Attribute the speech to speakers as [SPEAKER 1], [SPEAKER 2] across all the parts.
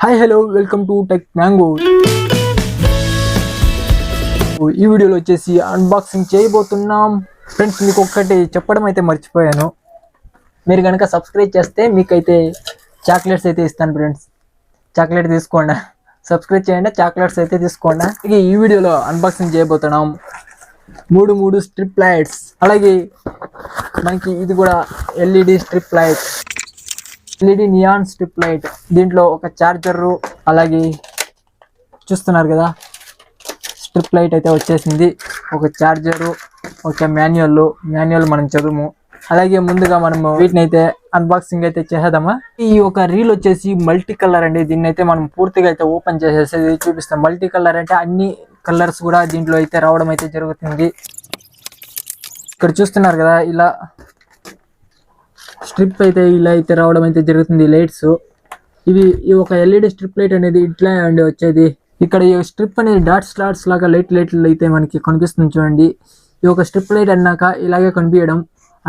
[SPEAKER 1] Hi hello welcome to tech mango. ఈ వీడియోలో వచ్చేసి అన్బాక్సింగ్ చేయబోతున్నాం ఫ్రెండ్స్. మీకు ఒక్కటి చెప్పడం అయితే మర్చిపోయాను. మీరు కనుక సబ్స్క్రైబ్ చేస్తే మీకైతే చాక్లెట్స్ అయితే ఇస్తాను ఫ్రెండ్స్. చాక్లెట్ తీసుకోండి, సబ్స్క్రైబ్ చేయండి, చాక్లెట్స్ అయితే తీసుకోండి. ఈ వీడియోలో అన్బాక్సింగ్ చేయబోతున్నాం మూడు స్ట్రిప్ లైట్స్. అలాగే మనకి ఇది కూడా LED strip light, LED neon strip light. దీంట్లో ఒక చార్జర్, అలాగే చూస్తున్నారు కదా స్ట్రిప్ లైట్ అయితే వచ్చేసింది. ఒక చార్జరు, ఒక మాన్యువల్ మనం చదువు. అలాగే ముందుగా మనము వీటిని అయితే అన్బాక్సింగ్ అయితే చేసేద్దామా. ఈ ఒక రీల్ వచ్చేసి మల్టీ కలర్ అండి. దీన్ని అయితే మనం పూర్తిగా అయితే ఓపెన్ చేసేసి చూపిస్తాం. మల్టీ కలర్ అంటే అన్ని కలర్స్ కూడా దీంట్లో అయితే రావడం అయితే జరుగుతుంది. ఇక్కడ చూస్తున్నారు కదా ఇలా స్ట్రిప్ అయితే ఇలా అయితే రావడం అయితే జరుగుతుంది. లైట్స్ ఇవి ఒక ఎల్ఈడి స్ట్రిప్ లైట్ అనేది ఇట్లా అండి వచ్చేది. ఇక్కడ ఈ స్ట్రిప్ అనేది డాట్స్ లాగా లైట్లు అయితే మనకి కనిపిస్తుంది చూడండి. ఈ ఒక స్ట్రిప్ లైట్ అన్నాక ఇలాగే కనిపించడం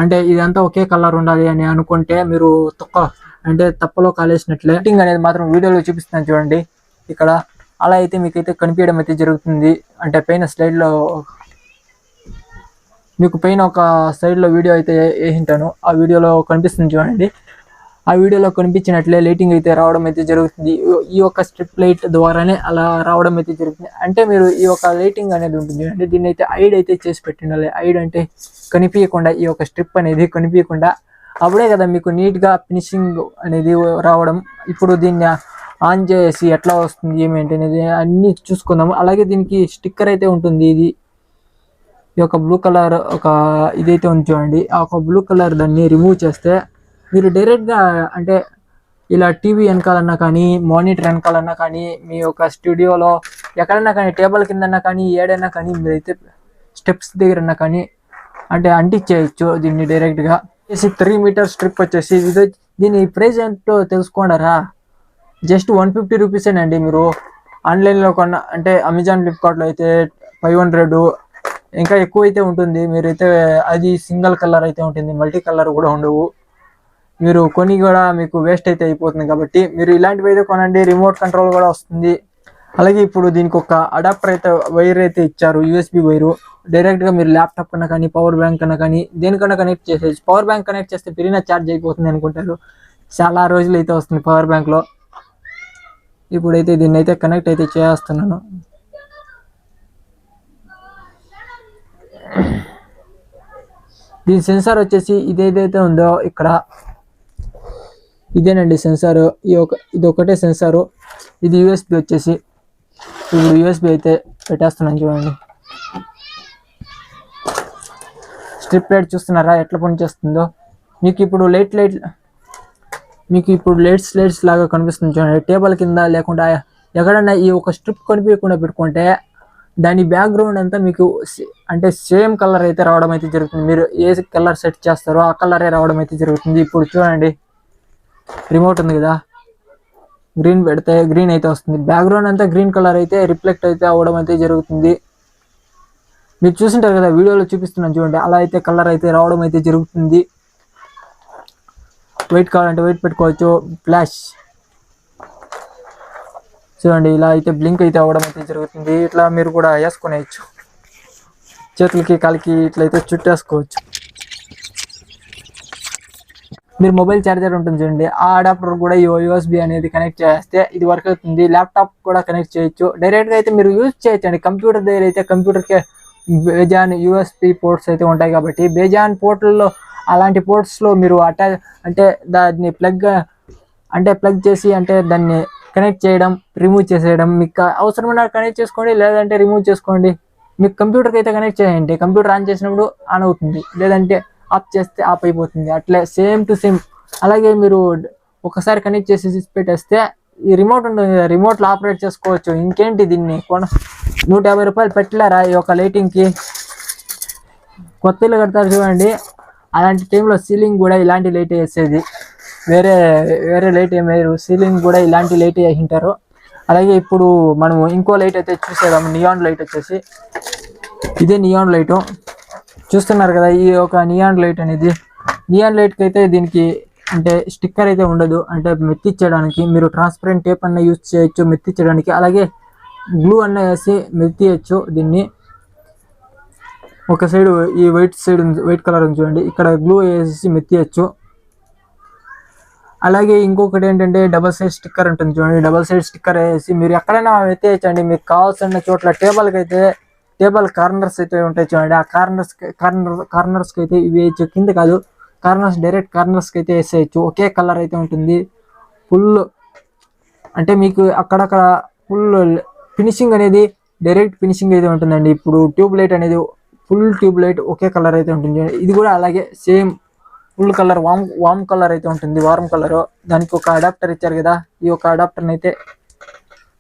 [SPEAKER 1] అంటే ఇదంతా ఒకే కలర్ ఉండాలి అని అనుకుంటే మీరు తప్పలో కాలేసినట్లే. లైటింగ్ అనేది మాత్రం వీడియోలో చూపిస్తున్నాను చూడండి. ఇక్కడ అలా అయితే మీకైతే కనిపించడం అయితే జరుగుతుంది. అంటే పైన స్లైడ్లో మీకు పైన ఒక సైడ్లో వీడియో అయితే వేసింటాను, ఆ వీడియోలో కనిపిస్తుంది చూడండి. ఆ వీడియోలో కనిపించినట్లే లైటింగ్ అయితే రావడం అయితే జరుగుతుంది. ఈ యొక్క స్ట్రిప్ లైట్ ద్వారానే అలా రావడం అయితే జరుగుతుంది. అంటే మీరు ఈ యొక్క లైటింగ్ అనేది ఉంటుంది అంటే దీన్ని అయితే ఐడ్ అయితే చేసి పెట్టిండాలి. ఐడ్ అంటే కనిపించకుండా, ఈ యొక్క స్ట్రిప్ అనేది కనిపించకుండా, అప్పుడే కదా మీకు నీట్గా ఫినిషింగ్ అనేది రావడం. ఇప్పుడు దీన్ని ఆన్ చేసి ఎట్లా వస్తుంది ఏమేంటి అనేది అన్నీ చూసుకుందాము. అలాగే దీనికి స్టిక్కర్ అయితే ఉంటుంది. ఇది ఈ యొక్క బ్లూ కలర్ ఒక ఇదైతే ఉంది చూడండి. ఆ ఒక బ్లూ కలర్ దాన్ని రిమూవ్ చేస్తే మీరు డైరెక్ట్గా అంటే ఇలా టీవీ వెనకాలన్నా కానీ, మానిటర్ వెనకాలన్నా కానీ, మీ యొక్క స్టూడియోలో ఎక్కడన్నా కానీ, టేబుల్ కిందన్నా కానీ, ఏడైనా కానీ, మీరైతే స్టెప్స్ దగ్గరన్నా కానీ అంటే అంటించేయచ్చు దీన్ని డైరెక్ట్గా. 3 మీటర్ స్ట్రిప్ వచ్చేసి దీని ప్రైస్ ఏంటో తెలుసుకోండారా. జస్ట్ 150 రూపీసేనండి. మీరు ఆన్లైన్లో కొన్న అంటే అమెజాన్, ఫ్లిప్కార్ట్లో అయితే 500 ఇంకా ఎక్కువ అయితే ఉంటుంది. మీరైతే అది సింగిల్ కలర్ అయితే ఉంటుంది, మల్టీ కలర్ కూడా ఉండవు. మీరు కొని కూడా మీకు వేస్ట్ అయితే అయిపోతుంది. కాబట్టి మీరు ఇలాంటివి అయితే కొనండి. రిమోట్ కంట్రోల్ కూడా వస్తుంది. అలాగే ఇప్పుడు దీనికి ఒక అడాప్టర్ అయితే వైర్ అయితే ఇచ్చారు, యూఎస్బి వైరు. డైరెక్ట్గా మీరు ల్యాప్టాప్ కన్నా కానీ, పవర్ బ్యాంక్ కన్నా కానీ, దేనికన్నా కనెక్ట్ చేసేసి. పవర్ బ్యాంక్ కనెక్ట్ చేస్తే పెరిగిన ఛార్జ్ అయిపోతుంది అనుకుంటారు. చాలా రోజులు అయితే వస్తుంది పవర్ బ్యాంక్లో. ఇప్పుడైతే దీన్ని అయితే కనెక్ట్ అయితే చేస్తున్నాను. దీని సెన్సార్ వచ్చేసి ఇదేదైతే ఉందో ఇక్కడ ఇదేనండి సెన్సార్. ఇది ఒకటే సెన్సారు. ఇది యూఎస్బి వచ్చేసి ఇప్పుడు యూఎస్బి అయితే పెట్టేస్తున్నాను చూడండి. స్ట్రిప్ లైట్ చూస్తున్నారా ఎట్లా పనిచేస్తుందో. మీకు ఇప్పుడు లైట్స్ లాగా కనిపిస్తుంది చూడండి. టేబుల్ కింద లేకుండా ఎక్కడన్నా ఈ ఒక స్ట్రిప్ కనిపించకుండా పెట్టుకుంటే దాని బ్యాక్గ్రౌండ్ అంతా మీకు అంటే సేమ్ కలర్ అయితే రావడం అయితే జరుగుతుంది. మీరు ఏ కలర్ సెట్ చేస్తారో ఆ కలరే రావడం అయితే జరుగుతుంది. ఇప్పుడు చూడండి రిమోట్ ఉంది కదా, గ్రీన్ పెడితే గ్రీన్ అయితే వస్తుంది. బ్యాక్గ్రౌండ్ అంతా గ్రీన్ కలర్ అయితే రిఫ్లెక్ట్ అయితే అవ్వడం అయితే జరుగుతుంది. మీరు చూసింటారు కదా వీడియోలో చూపిస్తున్నాను చూడండి. అలా అయితే కలర్ అయితే రావడం అయితే జరుగుతుంది. వెయిట్ కావాలంటే వెయిట్ పెట్టుకోవచ్చు. ఫ్లాష్ చూడండి ఇలా అయితే బ్లింక్ అయితే అవ్వడం అయితే జరుగుతుంది. ఇట్లా మీరు కూడా వేసుకునేయచ్చు, చేతులకి కాలికి ఇట్లయితే చుట్టేసుకోవచ్చు. మీరు మొబైల్ ఛార్జర్ ఉంటుంది చూడండి, ఆ అడాప్టర్ కూడా ఈ యూఎస్బి అనేది కనెక్ట్ చేస్తే ఇది వర్క్ అవుతుంది. ల్యాప్టాప్ కూడా కనెక్ట్ చేయొచ్చు. డైరెక్ట్గా అయితే మీరు యూజ్ చేయొచ్చండి. కంప్యూటర్ దగ్గర అయితే కంప్యూటర్కి బేజాన్ యూఎస్బి పోర్ట్స్ అయితే ఉంటాయి. కాబట్టి బేజాన్ పోర్ట్లలో అలాంటి పోర్ట్స్లో మీరు అంటే దాన్ని ప్లగ్ చేసి అంటే దాన్ని కనెక్ట్ చేయడం, రిమూవ్ చేసేయడం. మీకు అవసరమైన కనెక్ట్ చేసుకోండి, లేదంటే రిమూవ్ చేసుకోండి. మీకు కంప్యూటర్కి అయితే కనెక్ట్ చేయండి. కంప్యూటర్ ఆన్ చేసినప్పుడు ఆన్ అవుతుంది, లేదంటే ఆఫ్ చేస్తే ఆఫ్ అయిపోతుంది. అట్లే సేమ్ టు సేమ్. అలాగే మీరు ఒకసారి కనెక్ట్ చేసి పెట్టేస్తే ఈ రిమోట్ ఉంటుంది, రిమోట్లో ఆపరేట్ చేసుకోవచ్చు. ఇంకేంటి దీన్ని 150 రూపాయలు పెట్టలేరా ఈ యొక్క లైటింగ్కి? కొత్త ఇల్లు కడతారు చూడండి, అలాంటి టైంలో సీలింగ్ కూడా ఇలాంటి లైట్ వేసేది. వేరే లైట్ ఏమేరు, సీలింగ్ కూడా ఇలాంటి లైట్ వేసింటారు. అలాగే ఇప్పుడు మనము ఇంకో లైట్ అయితే చూసేదాము. నియాన్ లైట్ వచ్చేసి ఇదే నియాన్ లైటు చూస్తున్నారు కదా. ఈ ఒక నియాన్ లైట్ అనేది, నియాన్ లైట్కి అయితే దీనికి అంటే స్టిక్కర్ అయితే ఉండదు, అంటే మెత్తిచ్చడానికి మీరు ట్రాన్స్పరెంట్ టేప్ అన్న యూజ్ చేయొచ్చు మెత్తిచ్చడానికి, అలాగే గ్లూ అన్న వేసి మెత్తియచ్చు దీన్ని. ఒక సైడ్ ఈ వైట్ కలర్ ఉంది చూడండి, ఇక్కడ గ్లూ వేసి మెత్తియచ్చు. అలాగే ఇంకొకటి ఏంటంటే డబల్ సైడ్ స్టిక్కర్ ఉంటుంది చూడండి, డబల్ సైడ్ స్టిక్కర్ వేసి మీరు ఎక్కడైనా మెత్తేయచ్చండి. మీకు కావాల్సిన చోట్ల టేబుల్ కార్నర్స్ అయితే ఉంటాయి చూడండి, ఆ కార్నర్స్కి అయితే ఇవి వేయచ్చు. కింద కాదు, డైరెక్ట్ కార్నర్స్కి అయితే వేసేయచ్చు. ఒకే కలర్ అయితే ఉంటుంది. ఫుల్ అంటే మీకు అక్కడక్కడ ఫుల్ ఫినిషింగ్ అనేది డైరెక్ట్ ఫినిషింగ్ అయితే ఉంటుందండి. ఇప్పుడు ట్యూబ్ లైట్ అనేది ఫుల్ ట్యూబ్ లైట్ ఒకే కలర్ అయితే ఉంటుంది. ఇది కూడా అలాగే సేమ్ ఫుల్ కలర్ వామ్ కలర్ అయితే ఉంటుంది, వార్మ్ కలర్. దానికి ఒక అడాప్టర్ ఇచ్చారు కదా, ఈ యొక్క అడాప్టర్ని అయితే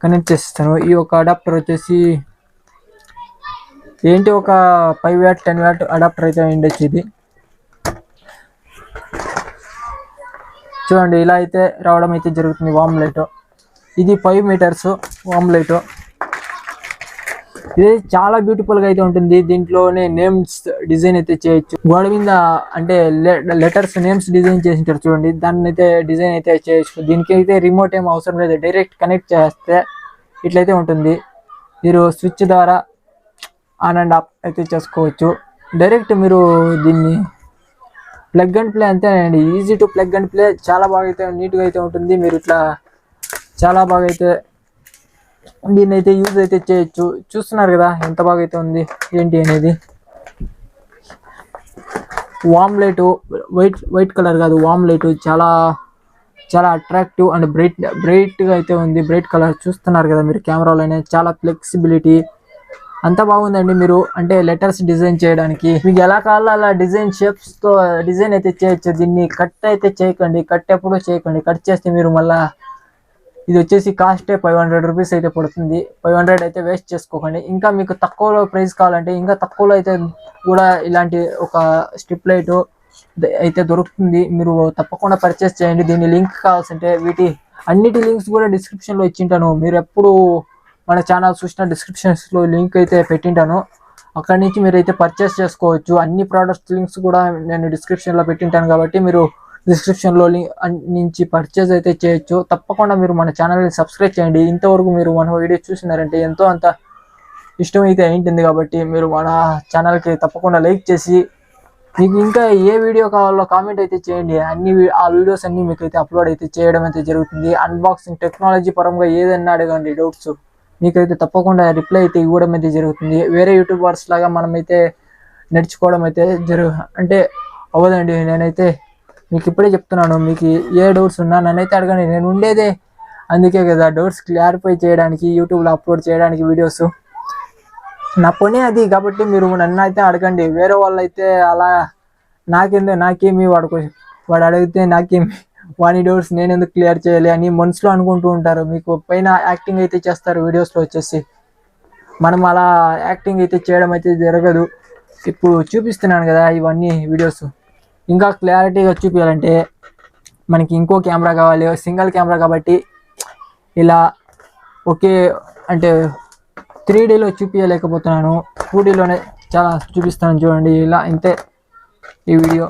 [SPEAKER 1] కనెక్ట్ చేస్తాను. ఈ యొక్క అడాప్టర్ వచ్చేసి ఏంటి ఒక 5 వాట్ 10 వాట్ అడాప్టర్ అయితే ఉండొచ్చు. ఇది చూడండి, ఇలా అయితే రావడం అయితే జరుగుతుంది వామ్ లైట్. ఇది 5 మీటర్స్ వామ్ లైట్. ఇది చాలా బ్యూటిఫుల్ గా అయితే ఉంటుంది. దీంట్లోనే నేమ్స్ డిజైన్ అయితే చేయొచ్చు. గోడ మీద అంటే లెటర్స్ నేమ్స్ డిజైన్ చేసింటారు చూడండి, దాన్ని అయితే డిజైన్ అయితే చేయొచ్చు. దీనికి అయితే రిమోట్ ఏం అవసరం లేదు, డైరెక్ట్ కనెక్ట్ చేస్తే ఇట్లయితే ఉంటుంది. మీరు స్విచ్ ద్వారా ఆన్ అండ్ ఆఫ్ అయితే చేసుకోవచ్చు. డైరెక్ట్ మీరు దీన్ని ప్లగ్ అండ్ ప్లే అంతేనండి, easy to plug and play. చాలా బాగా అయితే నీట్గా అయితే ఉంటుంది. మీరు ఇట్లా చాలా బాగా అయితే దీన్ని అయితే యూజ్ అయితే చేయొచ్చు. చూస్తున్నారు కదా ఎంత బాగా అయితే ఉంది ఏంటి అనేది. వామ్ లైట్ వైట్ కలర్ కాదు, వామ్ లైట్ చాలా చాలా అట్రాక్టివ్ అండ్ బ్రైట్గా అయితే ఉంది. బ్రైట్ కలర్ చూస్తున్నారు కదా మీరు కెమెరాలోనే. చాలా ఫ్లెక్సిబిలిటీ అంతా బాగుందండి. మీరు అంటే లెటర్స్ డిజైన్ చేయడానికి మీకు ఎలా కావాలో అలా షేప్స్తో డిజైన్ అయితే చేయొచ్చు. దీన్ని కట్ అయితే చేయకండి, ఎప్పుడూ చేయకండి. కట్ చేస్తే మీరు మళ్ళీ ఇది వచ్చేసి కాస్టే 500 రూపీస్ అయితే పడుతుంది. 500 అయితే వేస్ట్ చేసుకోకండి. ఇంకా మీకు తక్కువలో ప్రైస్ కావాలంటే ఇంకా తక్కువలో అయితే కూడా ఇలాంటి ఒక స్ట్రిప్ లైట్ అయితే దొరుకుతుంది. మీరు తప్పకుండా పర్చేస్ చేయండి. దీని లింక్ కావాల్సింటే అన్నిటి లింక్స్ కూడా డిస్క్రిప్షన్లో ఇచ్చింటాను. మీరు ఎప్పుడు మన ఛానల్ చూసిన డిస్క్రిప్షన్స్లో లింక్ అయితే పెట్టింటాను, అక్కడి నుంచి మీరు అయితే పర్చేస్ చేసుకోవచ్చు. అన్ని ప్రోడక్ట్స్ లింక్స్ కూడా నేను డిస్క్రిప్షన్లో పెట్టింటాను కాబట్టి మీరు డిస్క్రిప్షన్లో నుంచి పర్చేస్ అయితే చేయొచ్చు. తప్పకుండా మీరు మన ఛానల్ని సబ్స్క్రైబ్ చేయండి. ఇంతవరకు మీరు మన వీడియో చూసినారంటే ఎంతో అంత ఇష్టం అయితే అయింటుంది కాబట్టి మీరు మన ఛానల్కి తప్పకుండా లైక్ చేసి మీకు ఇంకా ఏ వీడియో కావాలో కామెంట్ అయితే చేయండి. ఆ వీడియోస్ అన్నీ మీకు అయితే అప్లోడ్ అయితే చేయడం అయితే జరుగుతుంది. అన్బాక్సింగ్ టెక్నాలజీ పరంగా ఏదన్నా అడగండి డౌట్స్, మీకైతే తప్పకుండా రిప్లై అయితే ఇవ్వడం అయితే జరుగుతుంది. వేరే యూట్యూబర్స్ లాగా మనమైతే నేర్చుకోవడం అయితే అంటే అవ్వదండి. నేనైతే మీకు ఇప్పుడే చెప్తున్నాను, మీకు ఏ డౌట్స్ ఉన్నా నన్నైతే అడగండి. నేను ఉండేదే అందుకే కదా, డౌట్స్ క్లారిఫై చేయడానికి, యూట్యూబ్లో అప్లోడ్ చేయడానికి వీడియోస్. నా పని అది కాబట్టి మీరు నన్ను అయితే అడగండి. వేరే వాళ్ళు అయితే అలా నాకేమి వాడు అడిగితే నాకేమి, వాని డౌట్స్ నేను ఎందుకు క్లియర్ చేయాలి అని మనసులో అనుకుంటూ ఉంటారు. మీకు పైన యాక్టింగ్ అయితే చేస్తారు వీడియోస్లో వచ్చేసి. మనం అలా యాక్టింగ్ అయితే చేయడం అయితే జరగదు. ఇప్పుడు చూపిస్తున్నాను కదా ఇవన్నీ వీడియోస్. ఇంకా క్లారిటీగా చూపించాలంటే మనకి ఇంకో కెమెరా కావాలి. సింగిల్ కెమెరా కాబట్టి ఇలా ఒకే అంటే 3Dలో చూపించలేకపోతున్నాను, 2Dలోనే చాలా చూపిస్తాను చూడండి. ఇలా ఇంతే ఈ వీడియో.